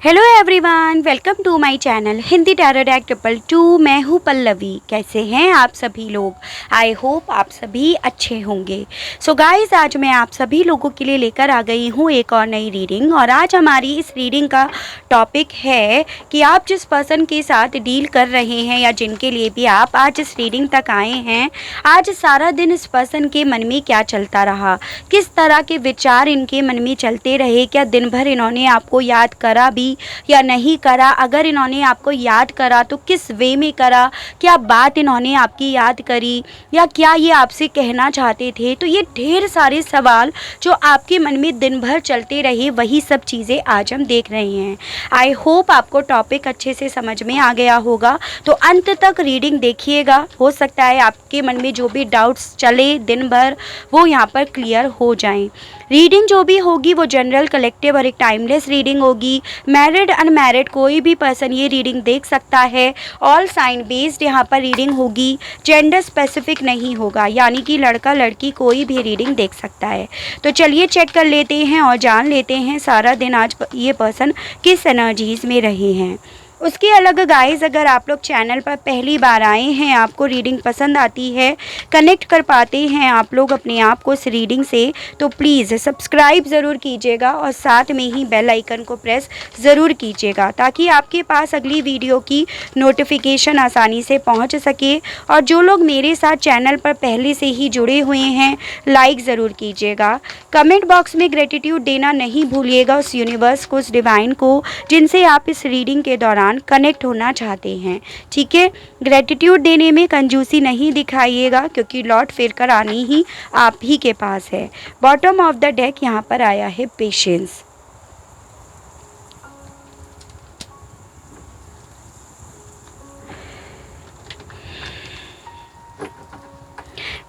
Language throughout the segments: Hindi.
Hello everyone, welcome to my channel Hindi tarot deck 222। मैं हूँ पल्लवी। कैसे हैं आप सभी लोग? आई होप आप सभी अच्छे होंगे। सो गाइस, आज मैं आप सभी लोगों के लिए लेकर आ गई हूँ एक और नई रीडिंग। और आज हमारी इस रीडिंग का टॉपिक है कि आप जिस पर्सन के साथ डील कर रहे हैं या जिनके लिए भी आप आज इस रीडिंग तक आए हैं, आज सारा दिन इस पर्सन के मन में क्या चलता रहा, किस तरह के विचार इनके मन में चलते रहे, क्या दिन भर इन्होंने आपको याद करा भी या नहीं करा, अगर इन्होंने आपको याद करा तो किस वे में करा, क्या बात इन्होंने आपकी याद करी या क्या ये आपसे कहना चाहते थे। तो ये ढेर सारे सवाल जो आपके मन में दिन भर चलते रहे, वही सब चीज़ें आज हम देख रहे हैं। आई होप आपको टॉपिक अच्छे से समझ में आ गया होगा, तो अंत तक रीडिंग देखिएगा। हो सकता है आपके मन में जो भी डाउट्स चले दिन भर वो यहाँ पर क्लियर हो जाएं। रीडिंग जो भी होगी वो जनरल, कलेक्टिव और एक टाइमलेस रीडिंग होगी। मैरिड अनमैरिड कोई भी पर्सन ये रीडिंग देख सकता है। ऑल साइन बेस्ड यहाँ पर रीडिंग होगी, जेंडर स्पेसिफिक नहीं होगा, यानी कि लड़का लड़की कोई भी रीडिंग देख सकता है। तो चलिए चेक कर लेते हैं और जान लेते हैं सारा दिन आज ये पर्सन किस एनर्जीज में रहे हैं। उसके अलग गाइस, अगर आप लोग चैनल पर पहली बार आए हैं, आपको रीडिंग पसंद आती है, कनेक्ट कर पाते हैं आप लोग अपने आप को इस रीडिंग से, तो प्लीज़ सब्सक्राइब ज़रूर कीजिएगा और साथ में ही बेल आइकन को प्रेस ज़रूर कीजिएगा ताकि आपके पास अगली वीडियो की नोटिफिकेशन आसानी से पहुंच सके। और जो लोग मेरे साथ चैनल पर पहले से ही जुड़े हुए हैं, लाइक ज़रूर कीजिएगा। कमेंट बॉक्स में ग्रेटिट्यूड देना नहीं भूलिएगा उस यूनिवर्स को, उस डिवाइन को जिनसे आप इस रीडिंग के दौरान कनेक्ट होना चाहते हैं। ठीक है, ग्रेटिट्यूड देने में कंजूसी नहीं दिखाइएगा क्योंकि लौट फिर कर आनी ही आप ही के पास है। बॉटम ऑफ द डेक यहाँ पर आया है पेशेंस।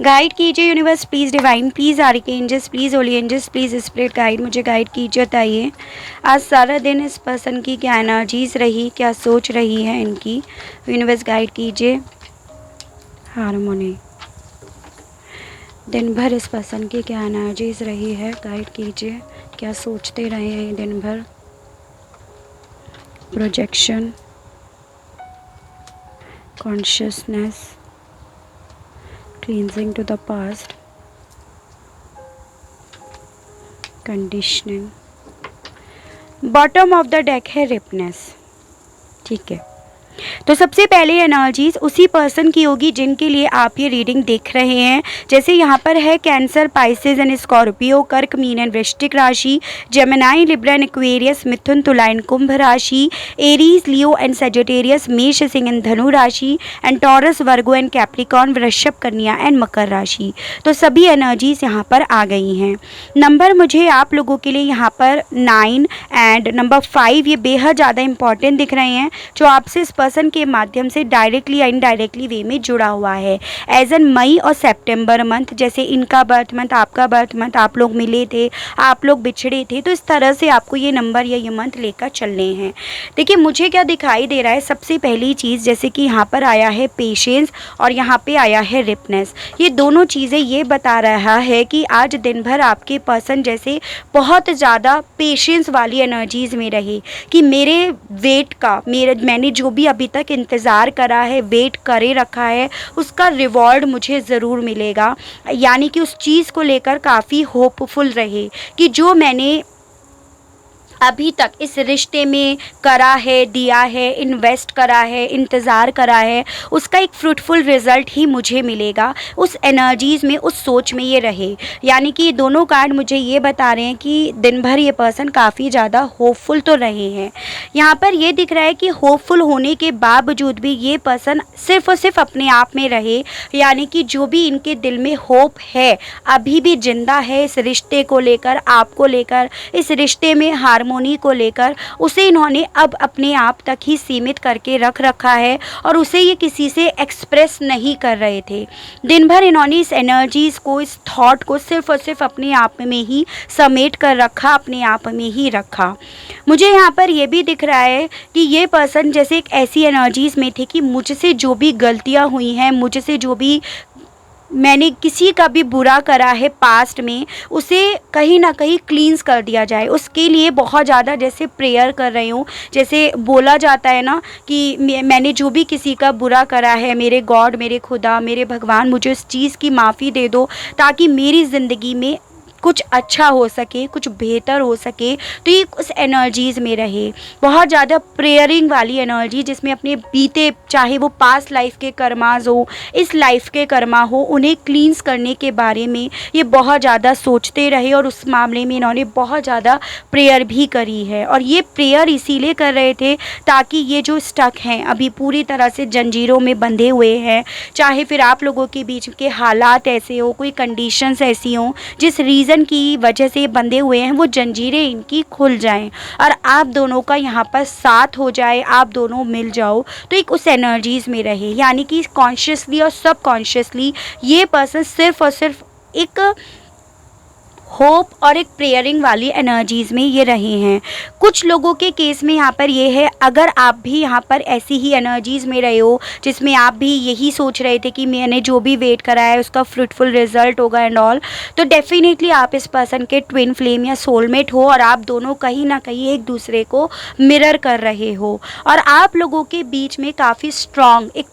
गाइड कीजिए universe please, divine please, archangels please, holy angels please, spirit guide, मुझे गाइड कीजिए। बताइए आज सारा दिन इस पर्सन की क्या एनर्जीज रही, क्या सोच रही है इनकी। यूनिवर्स गाइड कीजिए। हारमोनी, दिन भर इस पर्सन की क्या एनर्जीज रही है, गाइड कीजिए। क्या सोचते रहे हैं दिन भर। Projection, consciousness, cleansing to the past, conditioning। Bottom of the deck है रिपनेस। ठीक है, तो सबसे पहले एनर्जीज उसी पर्सन की होगी जिनके लिए आप ये रीडिंग देख रहे हैं। जैसे यहाँ पर है कैंसर, पाइसेस एंड स्कॉर्पियो, कर्क, मीन एंड वृश्चिक राशि, जेमिनाई, लिब्रा एंड एक्वेरियस, मिथुन, तुला एंड कुंभ राशि, एरीज, लियो एंड सेजिटेरियस, मेष, सिंह एंड धनु राशि, and taurus, Virgo and Capricorn, वृषभ, कन्या एंड मकर राशि। तो सभी एनर्जीज यहाँ पर आ गई हैं। नंबर मुझे आप लोगों के लिए यहाँ पर 9 एंड नंबर 5 ये बेहद ज़्यादा इंपॉर्टेंट दिख रहे हैं, जो आपसे इस पर्सन के माध्यम से डायरेक्टली या इनडायरेक्टली वे में जुड़ा हुआ है। एज एन मई और सितंबर मंथ, जैसे इनका बर्थ मंथ, आपका बर्थ मंथ, आप लोग मिले थे, आप लोग बिछड़े थे, तो इस तरह से आपको ये नंबर या ये मंथ लेकर चलने हैं। देखिए मुझे क्या दिखाई दे रहा है, सबसे पहली चीज़ जैसे कि यहाँ पर आया है पेशेंस और यहाँ पे आया है रिपनेस। ये दोनों चीज़ें ये बता रहा है कि आज दिन भर आपके पर्सन जैसे बहुत ज़्यादा पेशेंस वाली एनर्जीज में रहे कि मेरे वेट का, मैंने जो भी अभी तक इंतज़ार करा है, वेट करे रखा है, उसका रिवॉर्ड मुझे ज़रूर मिलेगा। यानी कि उस चीज़ को लेकर काफ़ी होपफुल रहे कि जो मैंने अभी तक इस रिश्ते में करा है, दिया है, इन्वेस्ट करा है, इंतज़ार करा है, उसका एक फ्रूटफुल रिज़ल्ट ही मुझे मिलेगा। उस एनर्जीज़ में, उस सोच में ये रहे। यानी कि ये दोनों कार्ड मुझे ये बता रहे हैं कि दिन भर ये पर्सन काफ़ी ज़्यादा होपफुल तो रहे हैं। यहाँ पर ये दिख रहा है कि होपफुल होने के बावजूद भी ये पर्सन सिर्फ और सिर्फ अपने आप में रहे। यानी कि जो भी इनके दिल में होप है अभी भी जिंदा है इस रिश्ते को लेकर, आपको लेकर, इस रिश्ते में हार्मोनी को लेकर, उसे इन्होंने अब अपने आप तक ही सीमित करके रख रखा है और उसे ये किसी से एक्सप्रेस नहीं कर रहे थे। दिन भर इन्होंने इस एनर्जीज को, इस थॉट को सिर्फ और सिर्फ अपने आप में ही समेट कर रखा, अपने आप में ही रखा। मुझे यहाँ पर यह भी दिख रहा है कि ये पर्सन जैसे एक ऐसी एनर्जीज में थे कि मुझसे जो भी गलतियाँ हुई हैं, मुझसे जो भी मैंने किसी का भी बुरा करा है पास्ट में, उसे कहीं ना कहीं क्लींस कर दिया जाए। उसके लिए बहुत ज़्यादा जैसे प्रेयर कर रही हूँ। जैसे बोला जाता है ना कि मैंने जो भी किसी का बुरा करा है, मेरे गॉड, मेरे खुदा, मेरे भगवान, मुझे उस चीज़ की माफ़ी दे दो ताकि मेरी ज़िंदगी में कुछ अच्छा हो सके, कुछ बेहतर हो सके। तो ये उस एनर्जीज़ में रहे, बहुत ज़्यादा प्रेयरिंग वाली एनर्जी, जिसमें अपने बीते, चाहे वो पास्ट लाइफ के कर्मास हो, इस लाइफ के कर्मा हो, उन्हें क्लींस करने के बारे में ये बहुत ज़्यादा सोचते रहे। और उस मामले में इन्होंने बहुत ज़्यादा प्रेयर भी करी है। और ये प्रेयर इसीलिए कर रहे थे ताकि ये जो स्टक हैं, अभी पूरी तरह से जंजीरों में बंधे हुए हैं, चाहे फिर आप लोगों के बीच के हालात ऐसे हो, कोई कंडीशंस ऐसी हों जिस रीज़न की वजह से बंधे हुए हैं, वो जंजीरें इनकी खुल जाएं और आप दोनों का यहाँ पर साथ हो जाए, आप दोनों मिल जाओ। तो एक उस एनर्जीज़ में रहे, यानी कि कॉन्शियसली और सबकॉन्शियसली ये पर्सन सिर्फ और सिर्फ एक होप और एक प्रेयरिंग वाली एनर्जीज़ में ये रहे हैं। कुछ लोगों के केस में यहाँ पर ये है, अगर आप भी यहाँ पर ऐसी ही एनर्जीज़ में रहे हो जिसमें आप भी यही सोच रहे थे कि मैंने जो भी वेट करा है उसका फ्रूटफुल रिजल्ट होगा एंड ऑल, तो डेफिनेटली आप इस पर्सन के ट्विन फ्लेम या सोलमेट हो और आप दोनों कहीं ना कहीं एक दूसरे को मिरर कर रहे हो। और आप लोगों के बीच में काफ़ी स्ट्रॉन्ग एक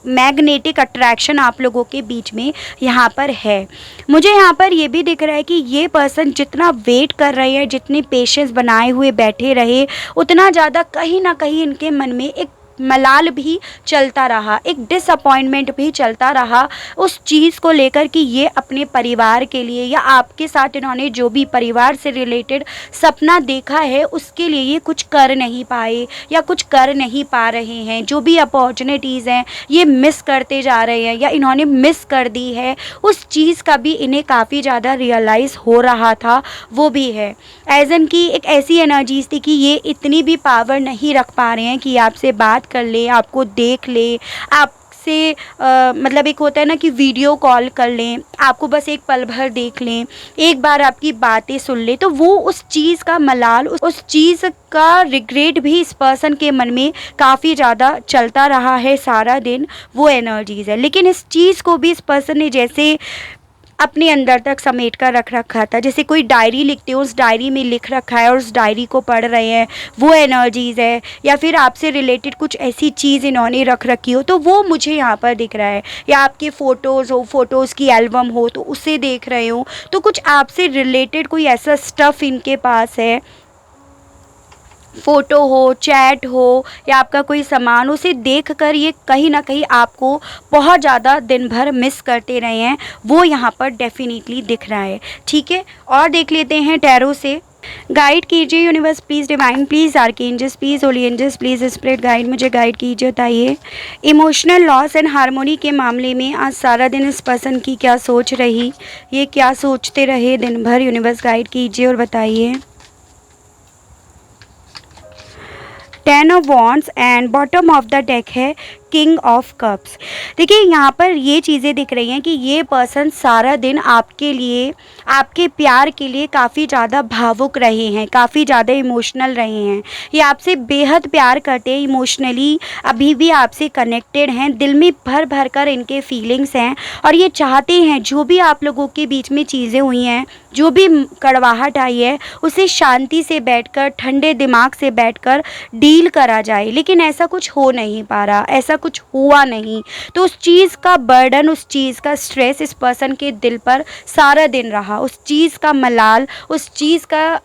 मैग्नेटिक अट्रैक्शन आप लोगों के बीच में यहाँ पर है। मुझे यहाँ पर ये भी दिख रहा है कि ये पर्सन जितना वेट कर रहे हैं, जितने पेशेंस बनाए हुए बैठे रहे, उतना ज़्यादा कहीं ना कहीं इनके मन में एक मलाल भी चलता रहा, एक डिसअपॉइंटमेंट भी चलता रहा उस चीज़ को लेकर कि ये अपने परिवार के लिए या आपके साथ इन्होंने जो भी परिवार से रिलेटेड सपना देखा है उसके लिए ये कुछ कर नहीं पाए या कुछ कर नहीं पा रहे हैं। जो भी अपॉर्चुनिटीज़ हैं ये मिस करते जा रहे हैं या इन्होंने मिस कर दी है, उस चीज़ का भी इन्हें काफ़ी ज़्यादा रियलाइज़ हो रहा था, वो भी है। एज एन की एक ऐसी एनर्जीज थी कि ये इतनी भी पावर नहीं रख पा रहे हैं कि आपसे बात कर ले, आपको देख ले, आपसे मतलब एक होता है ना कि वीडियो कॉल कर लें, आपको बस एक पल भर देख लें, एक बार आपकी बातें सुन ले, तो वो उस चीज़ का मलाल, उस चीज़ का रिग्रेट भी इस पर्सन के मन में काफ़ी ज़्यादा चलता रहा है सारा दिन, वो एनर्जीज़ है। लेकिन इस चीज़ को भी इस पर्सन ने जैसे अपने अंदर तक समेट कर रख रखा था, जैसे कोई डायरी लिखते हो, उस डायरी में लिख रखा है और उस डायरी को पढ़ रहे हैं, वो एनर्जीज़ है। या फिर आपसे रिलेटेड कुछ ऐसी चीज़ इन्होंने रख रखी हो, तो वो मुझे यहाँ पर दिख रहा है। या आपके फ़ोटोज़ हो, फ़ोटोज़ की एल्बम हो तो उसे देख रहे हो, तो कुछ आपसे रिलेटेड कोई ऐसा स्टफ़ इनके पास है, फ़ोटो हो, चैट हो या आपका कोई सामान, उसे देखकर ये कहीं ना कहीं आपको बहुत ज़्यादा दिन भर मिस करते रहे हैं, वो यहाँ पर डेफिनेटली दिख रहा है। ठीक है, और देख लेते हैं टैरो से। गाइड कीजिए universe please, divine please, archangels please, holy angels please, spirit guide, मुझे गाइड कीजिए। बताइए इमोशनल लॉस एंड हार्मोनी के मामले में आज सारा दिन इस पर्सन की क्या सोच रही, ये क्या सोचते रहे दिन भर, यूनिवर्स गाइड कीजिए और बताइए। 10 of wands and bottom of the deck है किंग ऑफ कप्स। देखिए यहाँ पर ये चीज़ें दिख रही हैं कि ये पर्सन सारा दिन आपके लिए, आपके प्यार के लिए काफ़ी ज़्यादा भावुक रहे हैं, काफ़ी ज़्यादा इमोशनल रहे हैं। ये आपसे बेहद प्यार करते हैं, इमोशनली अभी भी आपसे कनेक्टेड हैं, दिल में भर भर कर इनके फीलिंग्स हैं और ये चाहते हैं जो भी आप लोगों के बीच में चीज़ें हुई हैं, जो भी कड़वाहट आई है, उसे शांति से बैठकर, ठंडे दिमाग से बैठकर डील करा जाए। लेकिन ऐसा कुछ हो नहीं पा रहा, ऐसा कुछ हुआ नहीं, तो उस चीज़ का बर्डन, उस चीज़ का स्ट्रेस इस पर्सन के दिल पर सारा दिन रहा, उस चीज़ का मलाल, उस चीज़ का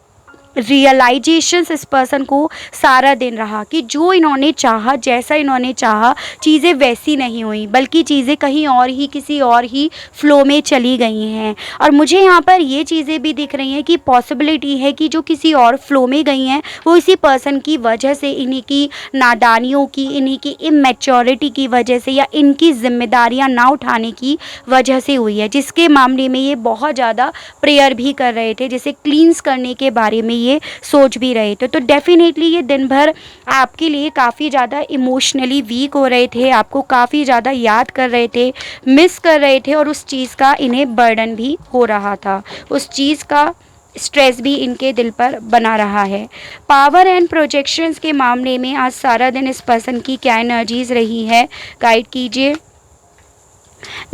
रियलाइजेशंस इस पर्सन को सारा दिन रहा कि जो इन्होंने चाहा, जैसा इन्होंने चाहा, चीज़ें वैसी नहीं हुई, बल्कि चीज़ें कहीं और ही, किसी और ही फ्लो में चली गई हैं। और मुझे यहाँ पर ये चीज़ें भी दिख रही हैं कि पॉसिबिलिटी है कि जो किसी और फ्लो में गई हैं वो इसी पर्सन की वजह से, इन्हीं की नादानियों की, इन्हीं की इमेच्योरिटी की वजह से या इनकी जिम्मेदारियाँ ना उठाने की वजह से हुई है, जिसके मामले में ये बहुत ज़्यादा प्रेयर भी कर रहे थे, जैसे क्लींस करने के बारे में ये सोच भी रहे थे। तो डेफिनेटली ये दिन भर आपके लिए काफ़ी ज़्यादा इमोशनली वीक हो रहे थे, आपको काफ़ी ज़्यादा याद कर रहे थे, मिस कर रहे थे और उस चीज़ का इन्हें बर्डन भी हो रहा था, उस चीज़ का स्ट्रेस भी इनके दिल पर बना रहा है। पावर एंड प्रोजेक्शंस के मामले में आज सारा दिन इस पर्सन की क्या एनर्जीज रही है, गाइड कीजिए।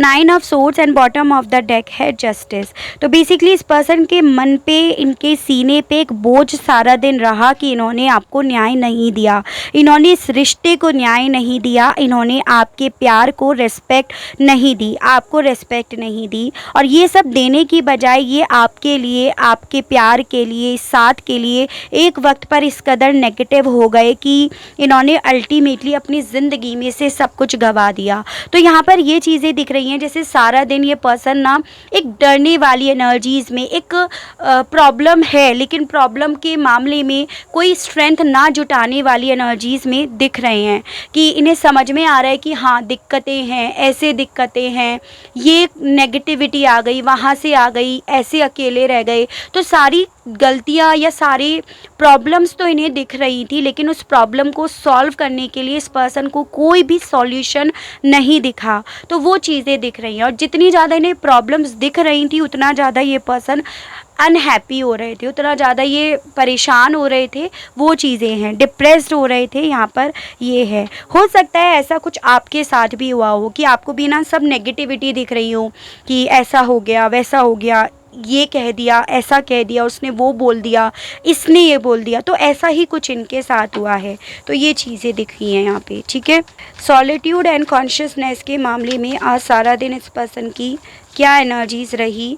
Nine of swords and bottom of the deck है जस्टिस। तो बेसिकली इस पर्सन के मन पे, इनके सीने पे एक बोझ सारा दिन रहा कि इन्होंने आपको न्याय नहीं दिया, इन्होंने इस रिश्ते को न्याय नहीं दिया, इन्होंने आपके प्यार को रिस्पेक्ट नहीं दी, आपको रिस्पेक्ट नहीं दी। और ये सब देने की बजाय ये आपके लिए, आपके प्यार के लिए, साथ के लिए एक वक्त पर इस कदर नेगेटिव हो गए कि इन्होंने अल्टीमेटली अपनी ज़िंदगी में से सब कुछ गंवा दिया। तो यहाँ पर ये चीज़ें दिख रही हैं जैसे सारा दिन ये पर्सन ना एक डरने वाली एनर्जीज़ में, एक प्रॉब्लम है लेकिन प्रॉब्लम के मामले में कोई स्ट्रेंथ ना जुटाने वाली एनर्जीज़ में दिख रहे हैं कि इन्हें समझ में आ रहा है कि हाँ दिक्कतें हैं, ऐसे दिक्कतें हैं, ये नेगेटिविटी आ गई, वहाँ से आ गई, ऐसे अकेले रह गए। तो सारी गलतियाँ या सारी प्रॉब्लम्स तो इन्हें दिख रही थी, लेकिन उस प्रॉब्लम को सॉल्व करने के लिए इस पर्सन को कोई भी सॉल्यूशन नहीं दिखा। तो वो चीज़ें दिख रही हैं, और जितनी ज़्यादा इन्हें प्रॉब्लम्स दिख रही थी उतना ज़्यादा ये पर्सन अनहैप्पी हो रहे थे, उतना ज़्यादा ये परेशान हो रहे थे, वो चीज़ें हैं, डिप्रेस्ड हो रहे थे। यहाँ पर ये है, हो सकता है ऐसा कुछ आपके साथ भी हुआ हो कि आपको भी ना सब नेगेटिविटी दिख रही हो कि ऐसा हो गया, वैसा हो गया, ये कह दिया, ऐसा कह दिया, उसने वो बोल दिया, इसने ये बोल दिया। तो ऐसा ही कुछ इनके साथ हुआ है। तो ये चीज़ें दिख रही हैं यहाँ पे, ठीक है। सॉलिट्यूड एंड कॉन्शियसनेस के मामले में आज सारा दिन इस पर्सन की क्या एनर्जीज रही।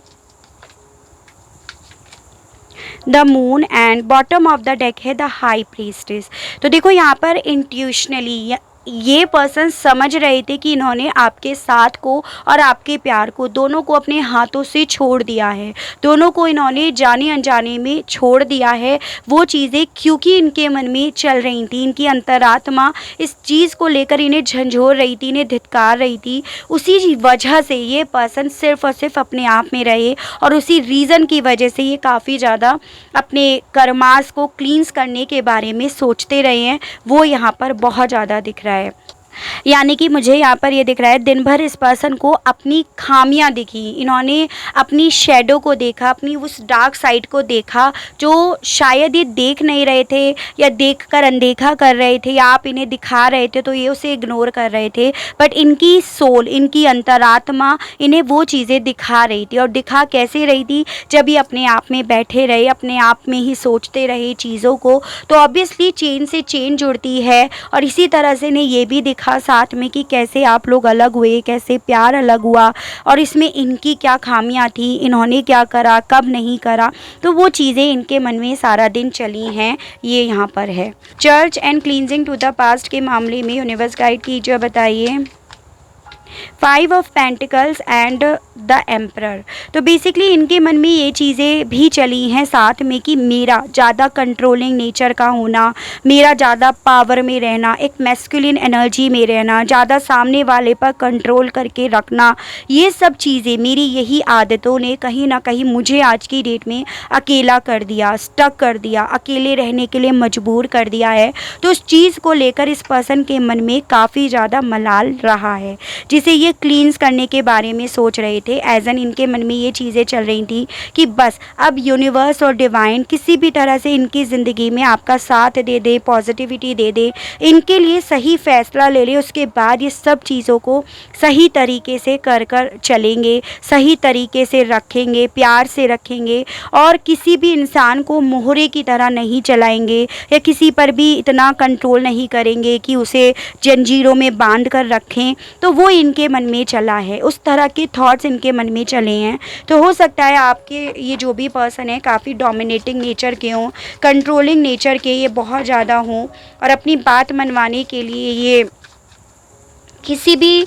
The moon and bottom of the deck है द हाई प्रीस्टेस। तो देखो यहाँ पर इंट्यूशनली ये पर्सन समझ रहे थे कि इन्होंने आपके साथ को और आपके प्यार को दोनों को अपने हाथों से छोड़ दिया है, दोनों को इन्होंने जाने अनजाने में छोड़ दिया है। वो चीज़ें क्योंकि इनके मन में चल रही थी, इनकी अंतरात्मा इस चीज़ को लेकर इन्हें झंझोर रही थी, इन्हें धिक्कार रही थी, उसी वजह से ये पर्सन सिर्फ और सिर्फ अपने आप में रहे, और उसी रीज़न की वजह से ये काफ़ी ज़्यादा अपने कर्मास को क्लींस करने के बारे में सोचते रहे हैं। वो यहाँ पर बहुत ज़्यादा दिख रहा है। यानी कि मुझे यहाँ पर ये दिख रहा है दिन भर इस पर्सन को अपनी खामियां दिखी, इन्होंने अपनी शेडो को देखा, अपनी उस डार्क साइड को देखा जो शायद ये देख नहीं रहे थे, या देखकर अनदेखा कर रहे थे, या आप इन्हें दिखा रहे थे तो ये उसे इग्नोर कर रहे थे। बट इनकी सोल, इनकी अंतरात्मा इन्हें वो चीज़ें दिखा रही थी। और दिखा कैसे रही थी? जब ये अपने आप में बैठे रहे, अपने आप में ही सोचते रहे चीज़ों को, तो ऑब्वियसली चेन से चेन जुड़ती है। और इसी तरह से ने ये भी दिखा साथ में कि कैसे आप लोग अलग हुए, कैसे प्यार अलग हुआ, और इसमें इनकी क्या खामियां थी, इन्होंने क्या करा, कब नहीं करा। तो वो चीज़ें इनके मन में सारा दिन चली हैं, ये यहाँ पर है। Church and cleansing to the past के मामले में यूनिवर्स गाइड कीजिए, बताइए। 5 of pentacles and the emperor. तो बेसिकली इनके मन में ये चीज़ें भी चली हैं साथ में कि मेरा ज़्यादा कंट्रोलिंग नेचर का होना, मेरा ज़्यादा पावर में रहना, एक मैस्कुलिन एनर्जी में रहना, ज़्यादा सामने वाले पर कंट्रोल करके रखना, ये सब चीज़ें, मेरी यही आदतों ने कहीं ना कहीं मुझे आज की डेट में अकेला कर दिया, स्टक कर दिया, अकेले रहने के लिए मजबूर कर दिया है। तो उस चीज़ को लेकर इस पर्सन के मन में काफ़ी ज़्यादा मलाल रहा है, जिसे ये क्लींस करने के बारे में सोच रहे थे। एज एन इनके मन में ये चीज़ें चल रही थी कि बस अब यूनिवर्स और डिवाइन किसी भी तरह से इनकी ज़िंदगी में आपका साथ दे दे, पॉजिटिविटी दे दे, इनके लिए सही फैसला ले ले, उसके बाद ये सब चीज़ों को सही तरीके से कर चलेंगे, सही तरीके से रखेंगे, प्यार से रखेंगे, और किसी भी इंसान को मोहरे की तरह नहीं चलाएंगे, या किसी पर भी इतना कंट्रोल नहीं करेंगे कि उसे जंजीरों में बांध कर रखें। तो वो इनके मन में चला है, उस तरह के थॉट्स इनके मन में चले हैं। तो हो सकता है आपके ये जो भी पर्सन है काफ़ी डोमिनेटिंग नेचर के हों, कंट्रोलिंग नेचर के ये बहुत ज़्यादा हों, और अपनी बात मनवाने के लिए ये किसी भी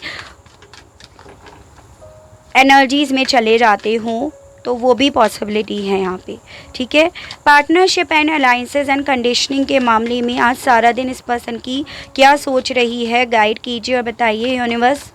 एनर्जीज़ में चले जाते हों, तो वो भी पॉसिबिलिटी है यहाँ पे, ठीक है। Partnership and alliances and conditioning के मामले में आज सारा दिन इस पर्सन की क्या सोच रही है, गाइड कीजिए और बताइए universe.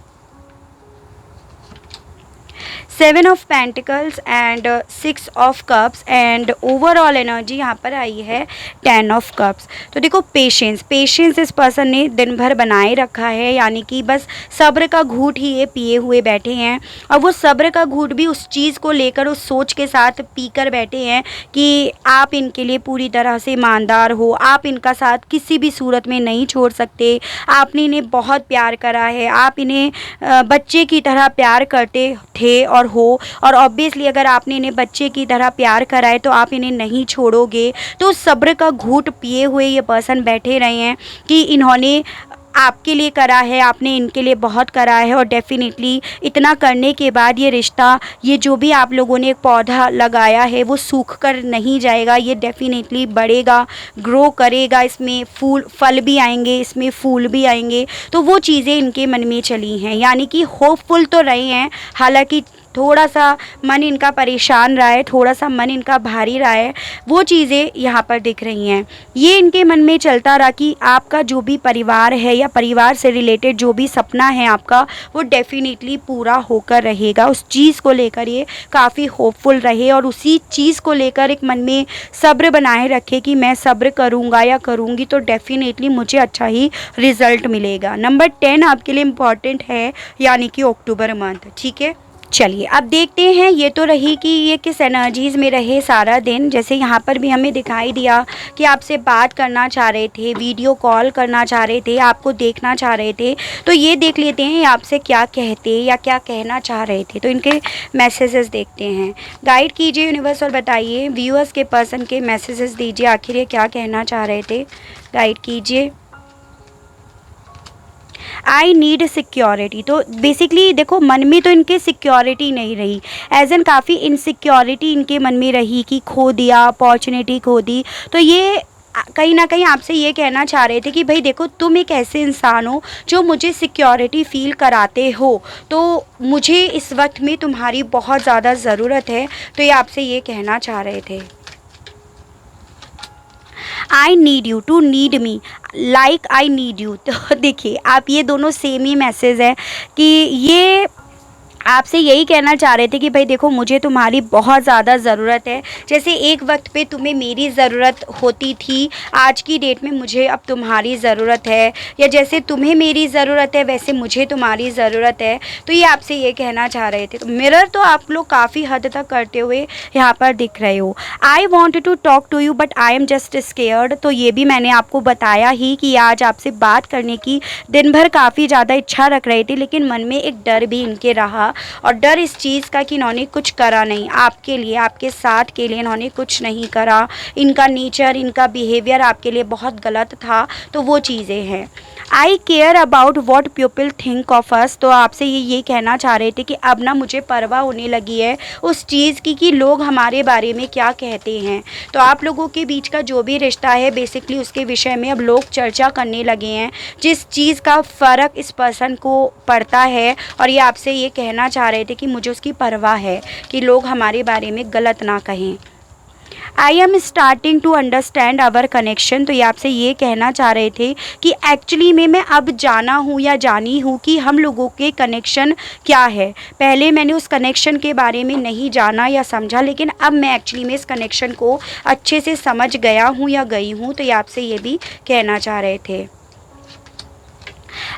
7 of pentacles and 6 of cups and overall energy यहाँ पर आई है 10 ऑफ कप्स। तो देखो पेशेंस इस पर्सन ने दिन भर बनाए रखा है, यानी कि बस सब्र का घूंट ही ये पिए हुए बैठे हैं। और वो सब्र का घूंट भी उस चीज़ को लेकर, उस सोच के साथ पीकर बैठे हैं कि आप इनके लिए पूरी तरह से ईमानदार हो, आप इनका साथ किसी भी सूरत में नहीं छोड़ सकते, आपने इन्हें बहुत प्यार करा है, आप इन्हें बच्चे की तरह प्यार करते थे और हो, और ऑब्वियसली अगर आपने इन्हें बच्चे की तरह प्यार करा है तो आप इन्हें नहीं छोड़ोगे। तो सब्र का घूंट पिए हुए ये पर्सन बैठे रहे हैं कि इन्होंने आपके लिए करा है, आपने इनके लिए बहुत करा है, और डेफिनेटली इतना करने के बाद ये रिश्ता, ये जो भी आप लोगों ने एक पौधा लगाया है वो सूख कर नहीं जाएगा, ये डेफिनेटली बढ़ेगा, ग्रो करेगा, इसमें फल भी आएंगे, इसमें फूल भी आएंगे। तो वो चीज़ें इनके मन में चली हैं, यानी कि होपफुल तो रहे हैं, हालांकि थोड़ा सा मन इनका परेशान रहा है, थोड़ा सा मन इनका भारी रहा है, वो चीज़ें यहाँ पर दिख रही हैं। ये इनके मन में चलता रहा कि आपका जो भी परिवार है या परिवार से रिलेटेड जो भी सपना है आपका, वो डेफिनेटली पूरा होकर रहेगा। उस चीज़ को लेकर ये काफ़ी होपफुल रहे और उसी चीज़ को लेकर एक मन में सब्र बनाए रखे कि मैं सब्र करूँगा या करूँगी तो डेफिनेटली मुझे अच्छा ही रिज़ल्ट मिलेगा। नंबर 10 आपके लिए इम्पॉर्टेंट है, यानी कि अक्टूबर मंथ। ठीक है, चलिए अब देखते हैं। ये तो रही कि ये किस एनर्जीज़ में रहे सारा दिन। जैसे यहाँ पर भी हमें दिखाई दिया कि आपसे बात करना चाह रहे थे, वीडियो कॉल करना चाह रहे थे, आपको देखना चाह रहे थे। तो ये देख लेते हैं आपसे क्या कहते या क्या कहना चाह रहे थे। तो इनके मैसेजेस देखते हैं। गाइड कीजिए यूनिवर्स और बताइए, व्यूअर्स के पर्सन के मैसेजेस दीजिए, आखिर ये क्या कहना चाह रहे थे। गाइड कीजिए। I need security. तो बेसिकली देखो, मन में तो इनके सिक्योरिटी नहीं रही, एज एन काफ़ी इनसिक्योरिटी इनके मन में रही कि खो दिया, अपॉर्चुनिटी खो दी। तो ये कहीं ना कहीं आपसे ये कहना चाह रहे थे कि भाई देखो, तुम एक ऐसे इंसान हो जो मुझे सिक्योरिटी फील कराते हो, तो मुझे इस वक्त में तुम्हारी बहुत ज़्यादा ज़रूरत है। तो ये आपसे ये कहना चाह रहे थे। I need you to need me like I need you. तो देखिए, आप ये दोनों सेम ही मैसेज है कि ये आपसे यही कहना चाह रहे थे कि भाई देखो, मुझे तुम्हारी बहुत ज़्यादा ज़रूरत है। जैसे एक वक्त पे तुम्हें मेरी ज़रूरत होती थी, आज की डेट में मुझे अब तुम्हारी ज़रूरत है, या जैसे तुम्हें मेरी ज़रूरत है वैसे मुझे तुम्हारी ज़रूरत है। तो ये आपसे ये कहना चाह रहे थे। तो मिरर तो आप लोग काफ़ी हद तक करते हुए यहाँ पर दिख रहे हो। I want to talk to you but I am just scared. तो ये भी मैंने आपको बताया ही कि आज आपसे बात करने की दिन भर काफ़ी ज़्यादा इच्छा रख रहे थे, लेकिन मन में एक डर भी इनके रहा, और डर इस चीज़ का कि इन्होंने कुछ करा नहीं आपके लिए, आपके साथ के लिए इन्होंने कुछ नहीं करा। इनका नेचर, इनका बिहेवियर आपके लिए बहुत गलत था। तो वो चीज़ें हैं। I care about what people think of us. तो आपसे ये कहना चाह रहे थे कि अब ना मुझे परवाह होने लगी है उस चीज़ की कि लोग हमारे बारे में क्या कहते हैं। तो आप लोगों के बीच का जो भी रिश्ता है, बेसिकली उसके विषय में अब लोग चर्चा करने लगे हैं, जिस चीज़ का फ़र्क इस पर्सन को पड़ता है। और ये आपसे ये कहना चाह रहे थे कि मुझे उसकी परवाह है कि लोग हमारे बारे में गलत ना कहें। I am starting to understand our connection. तो ये आपसे ये कहना चाह रहे थे कि एक्चुअली में मैं अब जाना हूँ या जानी हूँ कि हम लोगों के कनेक्शन क्या है। पहले मैंने उस कनेक्शन के बारे में नहीं जाना या समझा, लेकिन अब मैं एक्चुअली में इस कनेक्शन को अच्छे से समझ गया हूँ या गई हूँ। तो ये आपसे ये भी कहना चाह रहे थे।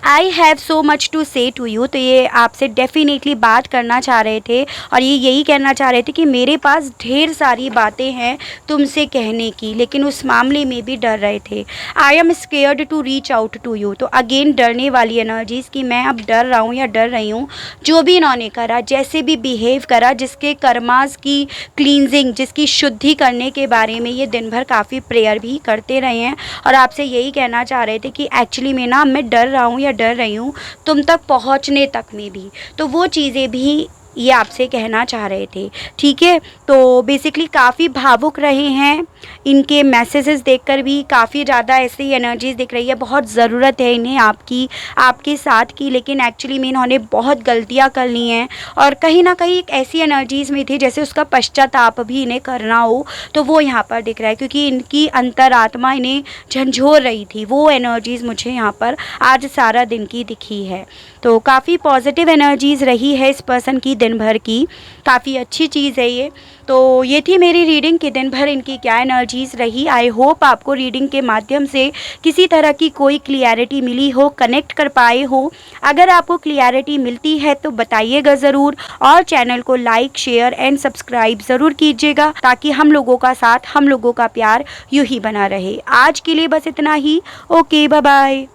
I have so much to say to you. तो ये आपसे डेफिनेटली बात करना चाह रहे थे, और ये यही कहना चाह रहे थे कि मेरे पास ढेर सारी बातें हैं तुमसे कहने की, लेकिन उस मामले में भी डर रहे थे। I am scared to reach out to you. तो अगेन डरने वाली एनर्जीज़ कि मैं अब डर रहा हूँ या डर रही हूँ। जो भी इन्होंने करा, जैसे भी बिहेव करा, जिसके कर्मास की क्लींजिंग, जिसकी शुद्धि करने के बारे में ये दिन भर काफ़ी प्रेयर भी करते रहे हैं, और आपसे यही कहना चाह रहे थे कि एक्चुअली में ना मैं डर रहा हूँ या डर रही हूँ तुम तक पहुँचने तक में भी। तो वो चीज़ें भी ये आपसे कहना चाह रहे थे। ठीक है, तो बेसिकली काफ़ी भावुक रहे हैं इनके मैसेजेस देखकर भी काफ़ी ज़्यादा ऐसे ही एनर्जीज़ दिख रही है, बहुत ज़रूरत है इन्हें आपकी, आपके साथ की, लेकिन एक्चुअली में इन्होंने बहुत गलतियाँ कर ली हैं और कहीं न कहीं एक ऐसी एनर्जीज़ में थे जैसे उसका पश्चाताप भी इन्हें करना हो, तो वो यहाँ पर दिख रहा है क्योंकि इनकी अंतरात्मा इन्हें झंझोर रही थी। वो एनर्जीज़ मुझे यहाँ पर आज सारा दिन की दिखी है। तो काफ़ी पॉजिटिव एनर्जीज़ रही है इस पर्सन की दिन भर की, काफ़ी अच्छी चीज़ है ये। तो ये थी मेरी रीडिंग कि दिन भर इनकी क्या एनर्जीज़ रही। आई होप आपको रीडिंग के माध्यम से किसी तरह की कोई क्लियरिटी मिली हो, कनेक्ट कर पाए हो। अगर आपको क्लियरिटी मिलती है तो बताइएगा ज़रूर और चैनल को लाइक, शेयर एंड सब्सक्राइब ज़रूर कीजिएगा ताकि हम लोगों का साथ, हम लोगों का प्यार यूँ ही बना रहे। आज के लिए बस इतना ही। Okay, bye bye.